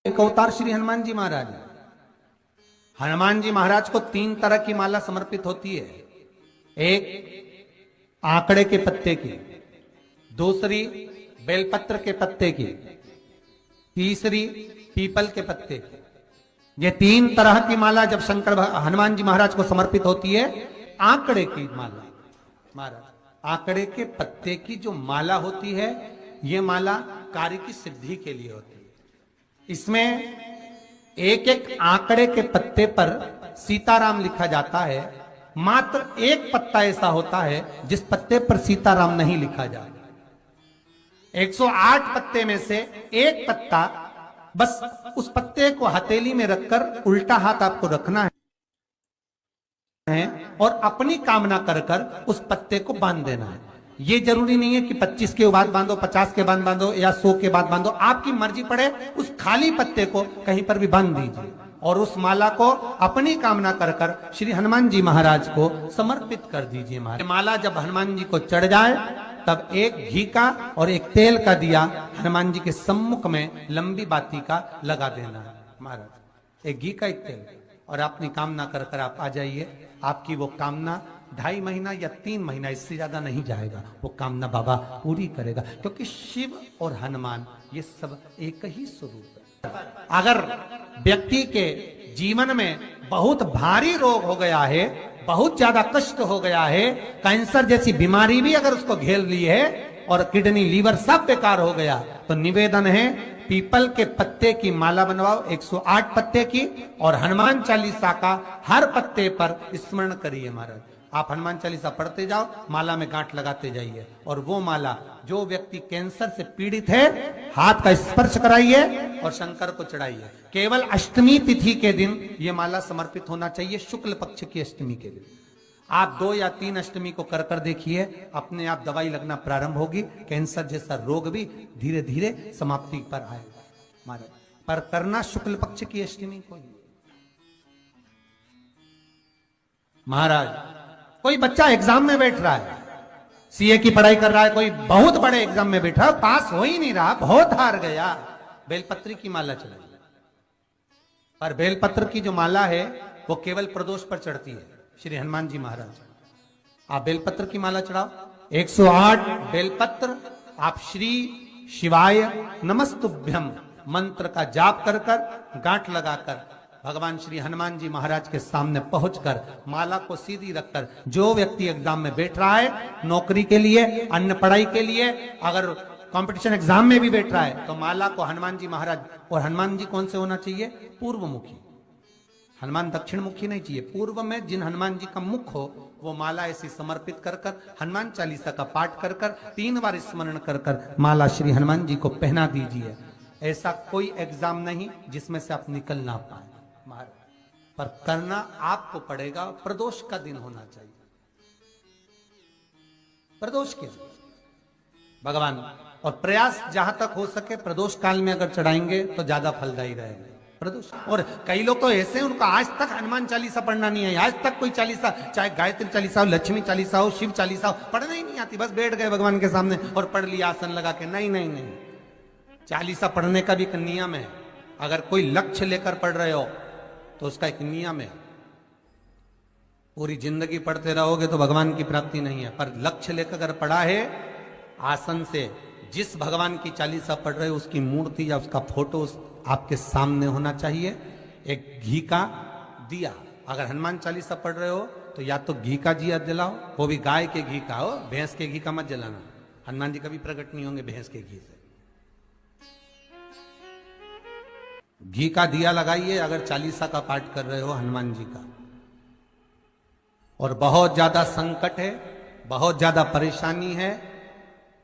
एक अवतार श्री हनुमान जी महाराज। हनुमान जी महाराज को 3 तरह की माला समर्पित होती है। एक आंकड़े के पत्ते की, दूसरी बेलपत्र के पत्ते की, तीसरी पीपल के पत्ते की। ये 3 तरह की माला जब शंकर हनुमान जी महाराज को समर्पित होती है। आंकड़े की माला महाराज, आंकड़े के पत्ते की जो माला होती है, ये माला कार्य की सिद्धि के लिए होती है। इसमें एक एक आंकड़े के पत्ते पर सीताराम लिखा जाता है। मात्र एक पत्ता ऐसा होता है जिस पत्ते पर सीताराम नहीं लिखा जाता। 108 पत्ते में से एक पत्ता, बस उस पत्ते को हथेली में रखकर उल्टा हाथ आपको रखना है और अपनी कामना कर कर उस पत्ते को बांध देना है। ये जरूरी नहीं है कि 25 के बाद बांधो, 50 के बाद बांधो या 100 के बाद बांधो, आपकी मर्जी पड़े। उस खाली पत्ते को कहीं पर भी बांध दीजिए और उस माला को अपनी कामना कर कर श्री हनुमान जी महाराज को समर्पित कर दीजिए। माला जब हनुमान जी को चढ़ जाए तब एक घी का और एक तेल का दिया हनुमान जी के सम्मुख में लंबी बाती का लगा देना है महाराज। एक घी का, एक तेल, और अपनी कामना कर कर आप आ जाइए। आपकी वो कामना 2.5 महीना या 3 महीना, इससे ज्यादा नहीं जाएगा, वो कामना बाबा पूरी करेगा। क्योंकि शिव और हनुमान ये सब एक ही स्वरूप है। अगर व्यक्ति के जीवन में बहुत भारी रोग हो गया है, बहुत ज्यादा कष्ट हो गया है, कैंसर जैसी बीमारी भी अगर उसको घेर ली है और किडनी लीवर सब बेकार हो गया, तो निवेदन है पीपल के पत्ते की माला बनवाओ, 108 पत्ते की, और हनुमान चालीसा का हर पत्ते पर स्मरण करिए महाराज। आप हनुमान चालीसा पढ़ते जाओ, माला में गांठ लगाते जाइए, और वो माला जो व्यक्ति कैंसर से पीड़ित है, हाथ का स्पर्श कराइए और शंकर को चढ़ाइए। केवल अष्टमी तिथि के दिन ये माला समर्पित होना चाहिए, शुक्ल पक्ष की अष्टमी के दिन। आप 2 या 3 अष्टमी को कर कर देखिए, अपने आप दवाई लगना प्रारंभ होगी। कैंसर जैसा रोग भी धीरे धीरे समाप्ति पर आएगा महाराज। पर करना शुक्ल पक्ष की अष्टमी को ही महाराज। कोई बच्चा एग्जाम में बैठ रहा है, सीए की पढ़ाई कर रहा है, कोई बहुत बड़े एग्जाम में बैठा, पास हो ही नहीं रहा, बहुत हार गया, बेलपत्र की माला चढ़ाई। पर बेलपत्र की जो माला है वो केवल प्रदोष पर चढ़ती है श्री हनुमान जी महाराज। आप बेलपत्र की माला चढ़ाओ, 108 बेलपत्र आप श्री शिवाय नमस्तुभ्यम मंत्र का जाप कर कर गांठ लगाकर भगवान श्री हनुमान जी महाराज के सामने पहुंचकर माला को सीधी रखकर, जो व्यक्ति एग्जाम में बैठ रहा है, नौकरी के लिए, अन्य पढ़ाई के लिए, अगर कंपटीशन एग्जाम में भी बैठ रहा है, तो माला को हनुमान जी महाराज, और हनुमान जी कौन से होना चाहिए? पूर्वमुखी। हनुमान दक्षिण मुखी नहीं चाहिए, पूर्व में जिन हनुमान जी का मुख हो वो माला ऐसी समर्पित कर कर हनुमान चालीसा का पाठ कर कर 3 बार स्मरण कर कर माला श्री हनुमान जी को पहना दीजिए। ऐसा कोई एग्जाम नहीं जिसमें से आप निकल ना पाए महाराज, पर करना आपको पड़ेगा। प्रदोष का दिन होना चाहिए, प्रदोष के दिन भगवान, और प्रयास जहां तक हो सके प्रदोष काल में अगर चढ़ाएंगे तो ज्यादा फलदायी रहेगा प्रदोष। और कई लोग तो ऐसे, उनको आज तक हनुमान चालीसा पढ़ना नहीं है, आज तक कोई चालीसा, चाहे गायत्री चालीसा हो, लक्ष्मी चालीसा हो, शिव चालीसा हो, पढ़ना ही नहीं आती, बस बैठ गए भगवान के सामने और पढ़ लिया आसन लगा के। नहीं नहीं नहीं, चालीसा पढ़ने का भी एक नियम है। अगर कोई लक्ष्य लेकर पढ़ रहे हो तो उसका एक नियम है। पूरी जिंदगी पढ़ते रहोगे तो भगवान की प्राप्ति नहीं है, पर लक्ष्य लेकर अगर पढ़ा है, आसन से जिस भगवान की चालीसा पढ़ रहे हो उसकी मूर्ति या उसका फोटो आपके सामने होना चाहिए। एक घी का दिया, अगर हनुमान चालीसा पढ़ रहे हो तो या तो घी का दिया जलाओ, वो भी गाय के घी का हो, भैंस के घी का मत जलाना। हनुमान जी कभी प्रकट नहीं होंगे भैंस के घी से। घी का दिया लगाइए अगर चालीसा का पाठ कर रहे हो हनुमान जी का। और बहुत ज्यादा संकट है, बहुत ज्यादा परेशानी है,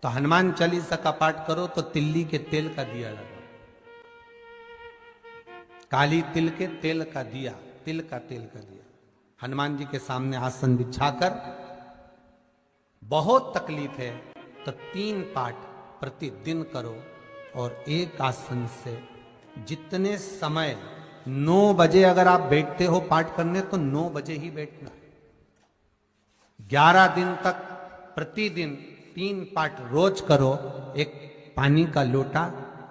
तो हनुमान चालीसा का पाठ करो तो तिल्ली के तेल का दिया लगाओ, काली तिल के तेल का दिया, तिल का तेल का दिया हनुमान जी के सामने आसन बिछाकर। बहुत तकलीफ है तो 3 पाठ प्रतिदिन करो, और एक आसन से जितने समय, 9 बजे अगर आप बैठते हो पाठ करने तो 9 बजे ही बैठना। 11 दिन तक प्रतिदिन 3 पाठ रोज करो। एक पानी का लोटा,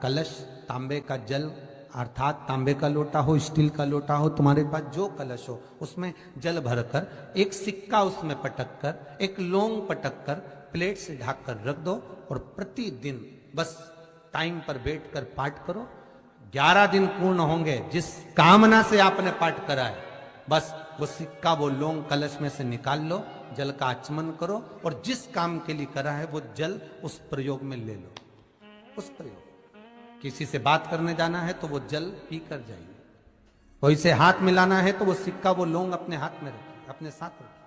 कलश, तांबे का जल अर्थात तांबे का लोटा हो, स्टील का लोटा हो, तुम्हारे पास जो कलश हो, उसमें जल भरकर एक सिक्का उसमें पटक कर, एक लौंग पटक कर प्लेट से ढक कर रख दो और प्रतिदिन बस टाइम पर बैठकर पाठ करो। 11 दिन पूर्ण होंगे, जिस कामना से आपने पाठ करा है, बस वो सिक्का, वो लौंग कलश में से निकाल लो, जल का आचमन करो और जिस काम के लिए करा है वो जल उस प्रयोग में ले लो। उस प्रयोग, किसी से बात करने जाना है तो वो जल पी कर जाइए, कोई से हाथ मिलाना है तो वो सिक्का, वो लौंग अपने हाथ में रखिए, अपने साथ रखिए।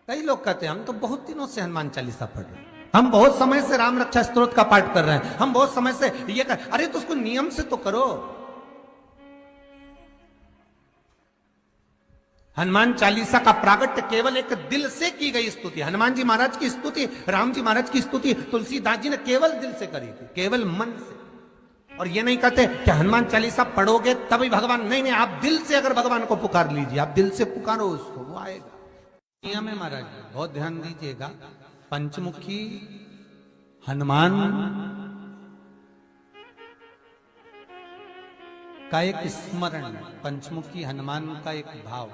कई लोग कहते हैं हम तो बहुत दिनों से हनुमान चालीसा पढ़ रहे हैं, हम बहुत समय से राम रक्षा स्तोत्र का पाठ कर रहे हैं, हम बहुत समय से ये कर, अरे तो उसको नियम से तो करो। हनुमान चालीसा का प्रागट्य केवल एक दिल से की गई स्तुति, हनुमान जी महाराज की स्तुति, राम जी महाराज की स्तुति तुलसीदास जी ने केवल दिल से करी थी, केवल मन से। और ये नहीं कहते कि हनुमान चालीसा पढ़ोगे तभी भगवान, नहीं नहीं, आप दिल से अगर भगवान को पुकार लीजिए, आप दिल से पुकारो उसको, वो आएगा। नियम है महाराज, बहुत ध्यान दीजिएगा। पंचमुखी हनुमान का एक स्मरण, पंचमुखी हनुमान का एक भाव।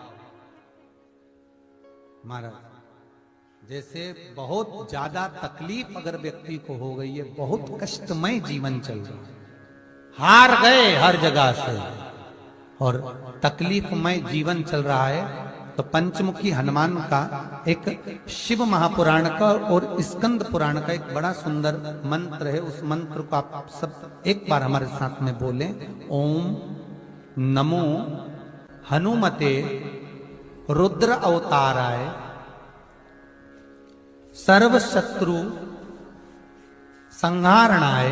महाराज जैसे बहुत ज्यादा तकलीफ अगर व्यक्ति को हो गई है, बहुत कष्टमय जीवन चल रहा है, हार गए हर जगह से और तकलीफमय जीवन चल रहा है, तो पंचमुखी हनुमान का एक शिव महापुराण का और स्कंद पुराण का एक बड़ा सुंदर मंत्र है। उस मंत्र को आप सब एक बार हमारे साथ में बोलें। ओम नमो हनुमते रुद्र अवताराय सर्व शत्रु संहारणाय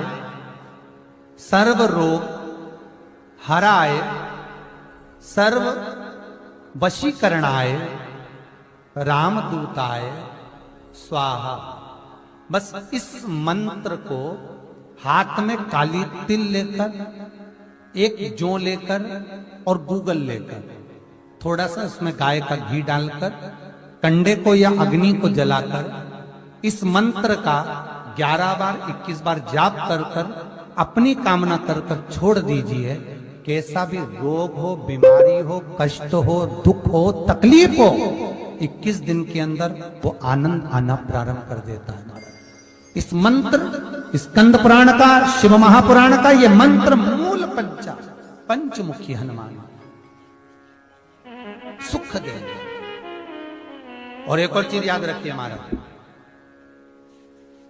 सर्व रोग हराय सर्व वशीकरणाय रामदूताय स्वाहा। बस इस मंत्र को हाथ में काली तिल लेकर, एक जौ लेकर और गूगल लेकर, थोड़ा सा उसमें गाय का घी डालकर, कंडे को या अग्नि को जलाकर इस मंत्र का 11 बार 21 बार जाप कर कर अपनी कामना कर कर छोड़ दीजिए। कैसा भी रोग हो, बीमारी हो, कष्ट हो, दुख हो, तकलीफ हो, 21 दिन के अंदर वो आनंद आना प्रारंभ कर देता है। इस मंत्र, स्कंद पुराण का, शिव महापुराण का ये मंत्र मूल पंचमुखी हनुमान सुख देंगे। और एक और चीज याद रखिए महाराज,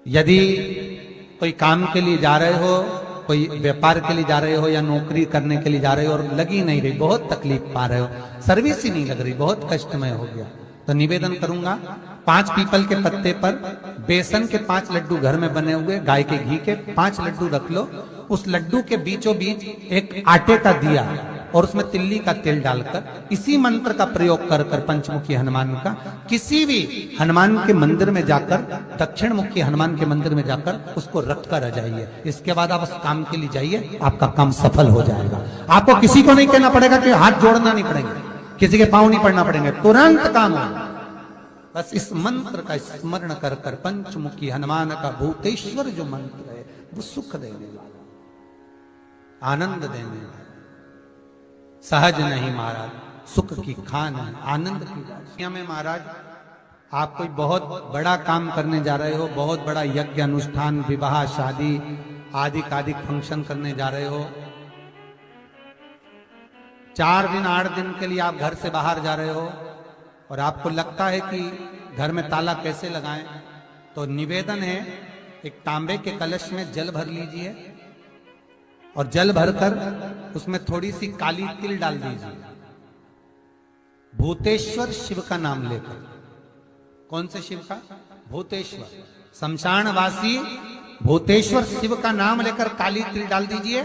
यदि कोई काम के लिए जा रहे हो, कोई व्यापार के लिए जा रहे हो या नौकरी करने के लिए जा रहे हो और लगी नहीं रही, बहुत तकलीफ पा रहे हो, सर्विस ही नहीं लग रही, बहुत कष्टमय हो गया, तो निवेदन करूंगा 5 पीपल के पत्ते पर बेसन के 5 लड्डू घर में बने हुए, गाय के घी के 5 लड्डू रख लो, उस लड्डू के बीचों बीच एक आटे का दिया और उसमें तिल्ली का तेल डालकर इसी मंत्र का प्रयोग कर कर पंचमुखी हनुमान का किसी भी हनुमान के मंदिर में जाकर, दक्षिण मुखी हनुमान के मंदिर में जाकर उसको रख कर आ जाइए। इसके बाद आप उस काम के लिए जाइए, आपका काम सफल हो जाएगा। आपको किसी को नहीं कहना पड़ेगा कि हाथ जोड़ना नहीं पड़ेंगे, किसी के पांव नहीं पड़ना पड़ेंगे, तुरंत काम होगा। बस इस मंत्र का स्मरण कर कर पंचमुखी हनुमान का भूतेश्वर जो मंत्र है वो सुख देने वाला, आनंद देने वाला, सहज नहीं महाराज, सुख की खान है, आनंद की राशि में। महाराज आप कोई बहुत बड़ा काम करने जा रहे हो, बहुत बड़ा यज्ञ अनुष्ठान, विवाह, शादी आदि फंक्शन करने जा रहे हो, 4 दिन 8 दिन के लिए आप घर से बाहर जा रहे हो और आपको लगता है कि घर में ताला कैसे लगाएं, तो निवेदन है एक तांबे के कलश में जल भर लीजिए और जल भरकर उसमें थोड़ी सी काली तिल डाल दीजिए, भूतेश्वर शिव का नाम लेकर। कौन से शिव का? भूतेश्वर, शमशानवासी भूतेश्वर शिव का नाम लेकर काली तिल डाल दीजिए,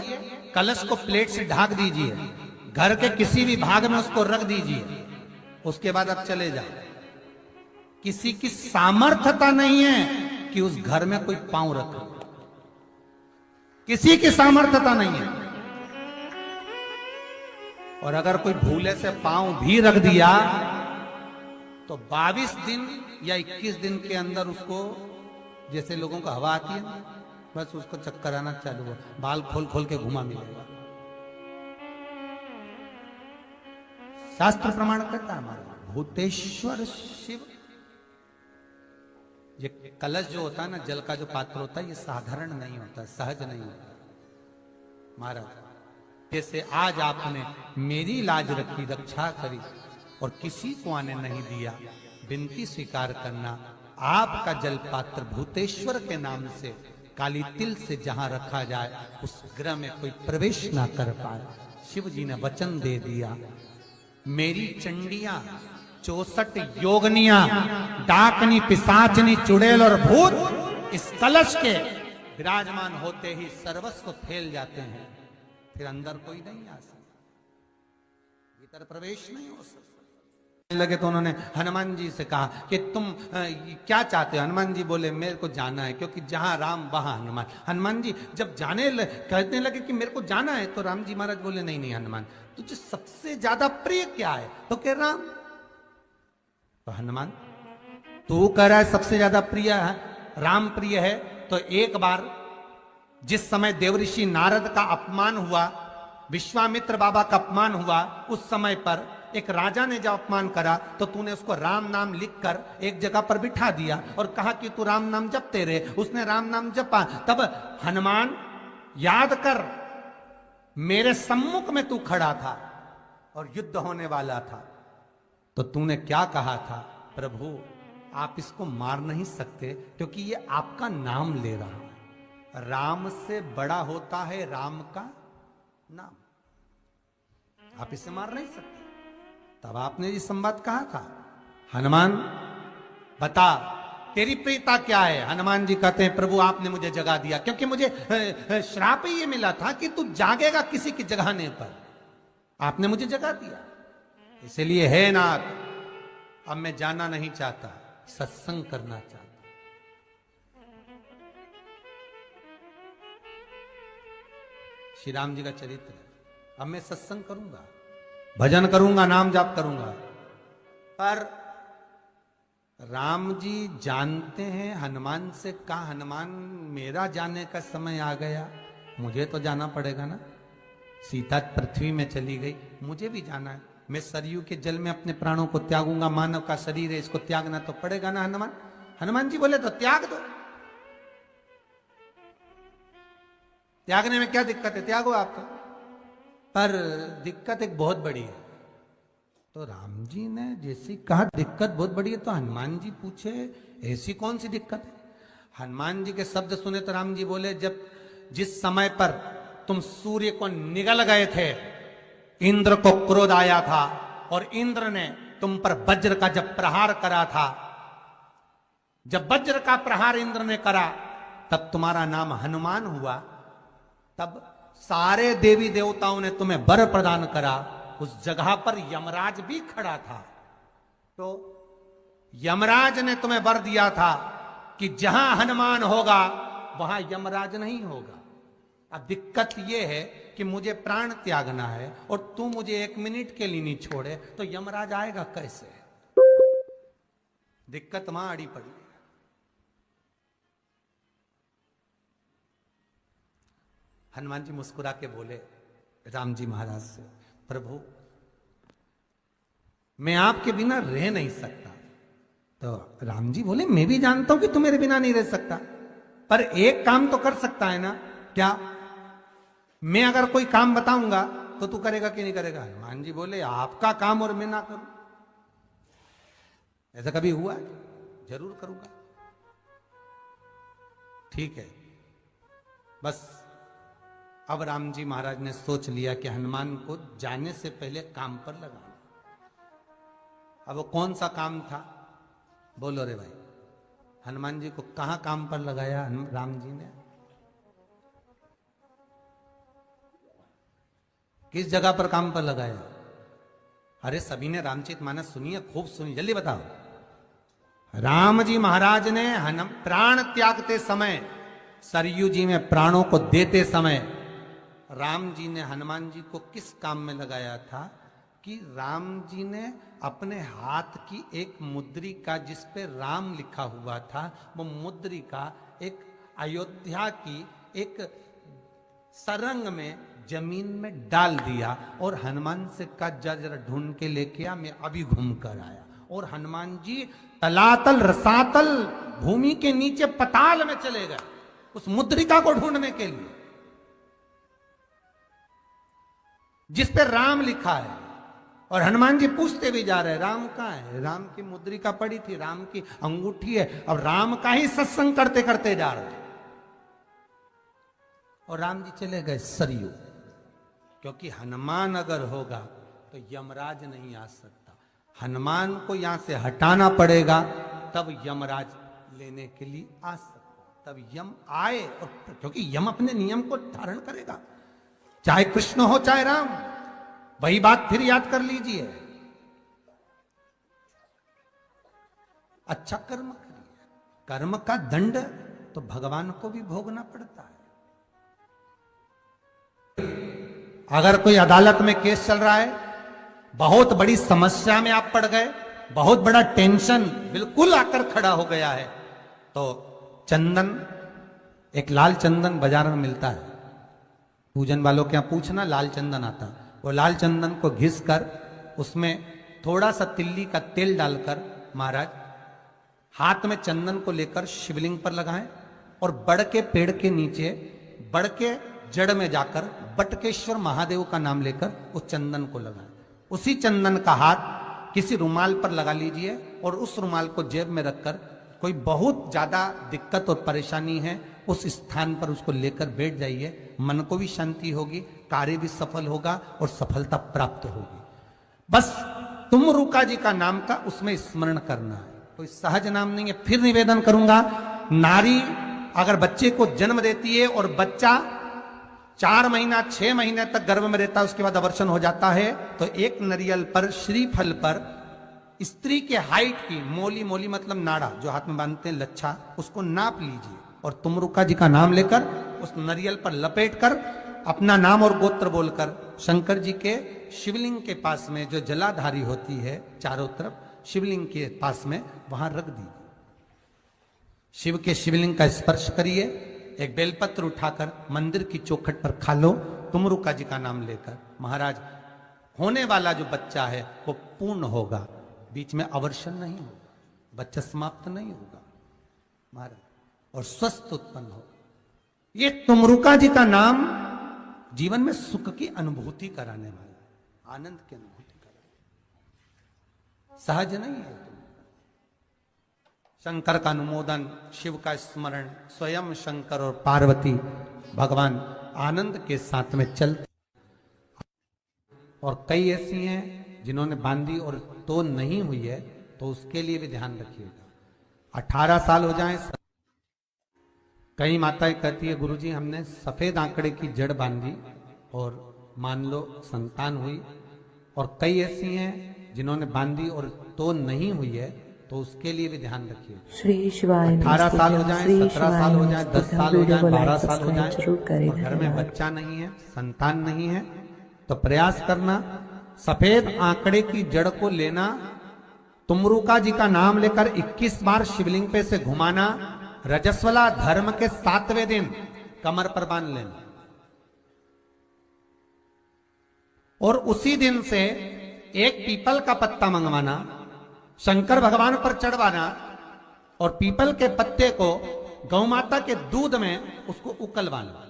कलश को प्लेट से ढक दीजिए, घर के किसी भी भाग में उसको रख दीजिए। उसके बाद आप चले जाओ। किसी की सामर्थ्यता नहीं है कि उस घर में कोई पांव रखे, किसी की सामर्थ्यता नहीं है। और अगर कोई भूले से पांव भी रख दिया तो 22 दिन या 21 दिन के अंदर उसको, जैसे लोगों को हवा आती है, बस उसको चक्कर आना चालू हुआ, बाल खोल खोल के घुमा मिलेगा। शास्त्र प्रमाण करता है हमारा भूतेश्वर शिव। ये कलश जो होता है ना, जल का जो पात्र होता है, ये साधारण नहीं होता, सहज नहीं होता महाराज। जैसे आज आपने मेरी लाज रखी, रक्षा करी और किसी को आने नहीं दिया, विनती स्वीकार करना। आपका जल पात्र भूतेश्वर के नाम से काली तिल से जहां रखा जाए उस ग्रह में कोई प्रवेश ना कर पाए। शिव जी ने वचन दे दिया, मेरी चंडियां 64 योगनियां, डाकनी, पिशाचनी, चुड़ैल और भूत इस कलश के विराजमान होते ही सर्वस्व फैल जाते हैं, फिर अंदर कोई नहीं आ सकता, भीतर प्रवेश नहीं हो सकता। लगे तो उन्होंने हनुमान जी से कहा कि तुम क्या चाहते हो? हनुमान जी बोले मेरे को जाना है, क्योंकि जहां राम वहां हनुमान। हनुमान जी जब कहने लगे कि मेरे को जाना है, तो राम जी महाराज बोले नहीं नहीं हनुमान, तुझे सबसे ज्यादा प्रिय क्या है? तो कह राम। तो हनुमान तू कह रहा है सबसे ज्यादा प्रिय है राम प्रिय है, तो एक बार जिस समय देवऋषि नारद का अपमान हुआ, विश्वामित्र बाबा का अपमान हुआ, उस समय पर एक राजा ने जब अपमान करा तो तूने उसको राम नाम लिखकर एक जगह पर बिठा दिया और कहा कि तू राम नाम जपते रहे। उसने राम नाम जपा। तब हनुमान याद कर, मेरे सम्मुख में तू खड़ा था और युद्ध होने वाला था, तो तूने क्या कहा था? प्रभु आप इसको मार नहीं सकते क्योंकि ये आपका नाम ले रहा है। राम से बड़ा होता है राम का नाम, आप इसे मार नहीं सकते। तब आपने ये संवाद कहा था, हनुमान बता तेरी प्रियता क्या है? हनुमान जी कहते हैं प्रभु आपने मुझे जगा दिया, क्योंकि मुझे श्राप ये मिला था कि तू जागेगा किसी की जगाने पर, आपने मुझे जगा दिया, इसलिए है नाथ अब मैं जाना नहीं चाहता, सत्संग करना चाहता। श्री राम जी का चरित्र है, अब मैं सत्संग करूंगा, भजन करूंगा, नाम जाप करूंगा। पर राम जी जानते हैं हनुमान से कहा, हनुमान मेरा जाने का समय आ गया, मुझे तो जाना पड़ेगा ना। सीता पृथ्वी में चली गई, मुझे भी जाना है, मैं सरयू के जल में अपने प्राणों को त्यागूंगा, मानव का शरीर है इसको त्यागना तो पड़ेगा ना हनुमान। हनुमान जी बोले तो त्याग दो, त्यागने में क्या दिक्कत है, त्यागो आप तो। पर दिक्कत एक बहुत बड़ी है। तो राम जी ने जैसी कहा दिक्कत बहुत बड़ी है, तो हनुमान जी पूछे ऐसी कौन सी दिक्कत है? हनुमान जी के शब्द सुने तो राम जी बोले, जब जिस समय पर तुम सूर्य को निगल गए थे, इंद्र को क्रोध आया था और इंद्र ने तुम पर वज्र का जब प्रहार करा था, जब वज्र का प्रहार इंद्र ने करा तब तुम्हारा नाम हनुमान हुआ। तब सारे देवी देवताओं ने तुम्हें वर प्रदान करा, उस जगह पर यमराज भी खड़ा था। तो यमराज ने तुम्हें वर दिया था कि जहां हनुमान होगा वहां यमराज नहीं होगा। अब दिक्कत यह है कि मुझे प्राण त्यागना है और तू मुझे 1 मिनट के लिए नहीं छोड़े, तो यमराज आएगा कैसे? दिक्कत वहां अड़ी पड़ी। हनुमान जी मुस्कुरा के बोले राम जी महाराज से, प्रभु मैं आपके बिना रह नहीं सकता। तो राम जी बोले मैं भी जानता हूं कि तू मेरे बिना नहीं रह सकता, पर एक काम तो कर सकता है ना। क्या? मैं अगर कोई काम बताऊंगा तो तू करेगा कि नहीं करेगा? हनुमान जी बोले आपका काम और मैं ना करूं, ऐसा कभी हुआ है? जरूर करूंगा। ठीक है, बस अब राम जी महाराज ने सोच लिया कि हनुमान को जाने से पहले काम पर लगाना। अब वो कौन सा काम था? बोलो रे भाई। हनुमान जी को कहां काम पर लगाया राम जी ने? किस जगह पर काम पर लगाया? अरे सभी ने रामचरितमानस सुनी है, खूब सुनी, जल्दी बताओ। राम जी महाराज ने प्राण त्यागते समय, सरयू जी में प्राणों को देते समय, राम जी ने हनुमान जी को किस काम में लगाया था? कि राम जी ने अपने हाथ की एक मुद्रिका जिस पे राम लिखा हुआ था, वो मुद्रिका एक अयोध्या की एक सरंग में जमीन में डाल दिया और हनुमान से कहा जा जरा ढूंढ के लेके आ, मैं अभी घूम कर आया। और हनुमान जी तलातल रसातल भूमि के नीचे पताल में चले गए उस मुद्रिका को ढूंढने के लिए जिस पे राम लिखा है। और हनुमान जी पूछते भी जा रहे राम कहाँ है, राम की मुद्रिका पड़ी थी, राम की अंगूठी है। अब राम का ही सत्संग करते करते जा रहे और राम जी चले गए सरयू, क्योंकि हनुमान अगर होगा तो यमराज नहीं आ सकता। हनुमान को यहां से हटाना पड़ेगा तब यमराज लेने के लिए आ सकता, तब यम आए। और क्योंकि यम अपने नियम को धारण करेगा, चाहे कृष्ण हो चाहे राम। वही बात फिर याद कर लीजिए, अच्छा कर्म करिए, कर्म का दंड तो भगवान को भी भोगना पड़ता है। अगर कोई अदालत में केस चल रहा है, बहुत बड़ी समस्या में आप पड़ गए, बहुत बड़ा टेंशन बिल्कुल आकर खड़ा हो गया है, तो चंदन, एक लाल चंदन बाजार में मिलता है, पूजन वालों के यहां पूछना, लाल चंदन आता है। वो लाल चंदन को घिस कर उसमें थोड़ा सा तिल्ली का तेल डालकर महाराज हाथ में चंदन को लेकर शिवलिंग पर लगाएं और बड़ के पेड़ के नीचे बड़ के जड़ में जाकर बटकेश्वर महादेव का नाम लेकर उस चंदन को लगाएं। उसी चंदन का हाथ किसी रुमाल पर लगा लीजिए और उस रुमाल को जेब में रखकर कोई बहुत ज्यादा दिक्कत और परेशानी है उस स्थान पर उसको लेकर बैठ जाइए। मन को भी शांति होगी, कार्य भी सफल होगा और सफलता प्राप्त होगी। बस तुमरुका जी का नाम का उसमें स्मरण करना है, कोई सहज नाम नहीं है। फिर निवेदन करूंगा, नारी अगर बच्चे को जन्म देती है और बच्चा 4 महीना 6 महीने तक गर्भ में रहता है, उसके बाद अवर्षण हो जाता है, तो एक नारियल पर श्रीफल पर स्त्री के हाइट की मोली, मोली मतलब नाड़ा जो हाथ में बांधते हैं लच्छा, उसको नाप लीजिए और तुमरुका जी का नाम लेकर उस नारियल पर लपेट कर अपना नाम और गोत्र बोलकर शंकर जी के शिवलिंग के पास में जो जलाधारी होती है चारों तरफ शिवलिंग के पास में वहां रख दीजिए। शिव के शिवलिंग का स्पर्श करिए, एक बेलपत्र उठाकर मंदिर की चौखट पर खा लो तुमरुका जी का नाम लेकर। महाराज होने वाला जो बच्चा है वो पूर्ण होगा, बीच में अवर्षण नहीं होगा, बच्चा समाप्त नहीं होगा महाराज, और स्वस्थ उत्पन्न हो। ये तुमरुका जी का नाम जीवन में सुख की अनुभूति कराने वाला है, आनंद की अनुभूति कराने, सहज नहीं है। शंकर का अनुमोदन, शिव का स्मरण, स्वयं शंकर और पार्वती भगवान आनंद के साथ में चलते। और कई ऐसी हैं जिन्होंने बांधी और तो नहीं हुई है, तो उसके लिए भी ध्यान रखिएगा। 18 साल हो जाएं, कई माताएं कहती है गुरुजी हमने सफेद आंकड़े की जड़ बांधी और मान लो संतान हुई। और कई ऐसी हैं जिन्होंने बांधी और तो नहीं हुई है, तो उसके लिए भी ध्यान रखिए। श्री शिवाय 18 साल हो जाए, 17 साल हो जाए, 10 साल हो जाए, 12 साल हो जाए और घर में बच्चा नहीं है, संतान नहीं है, तो प्रयास करना सफेद आंकड़े की जड़ को लेना, तुमरुका जी का नाम लेकर 21 बार शिवलिंग पे से घुमाना, रजस्वला धर्म के 7वें दिन कमर पर बांध लेना और उसी दिन से एक पीपल का पत्ता मंगवाना, शंकर भगवान पर चढ़वाना और पीपल के पत्ते को गौ माता के दूध में उसको उकलवाना।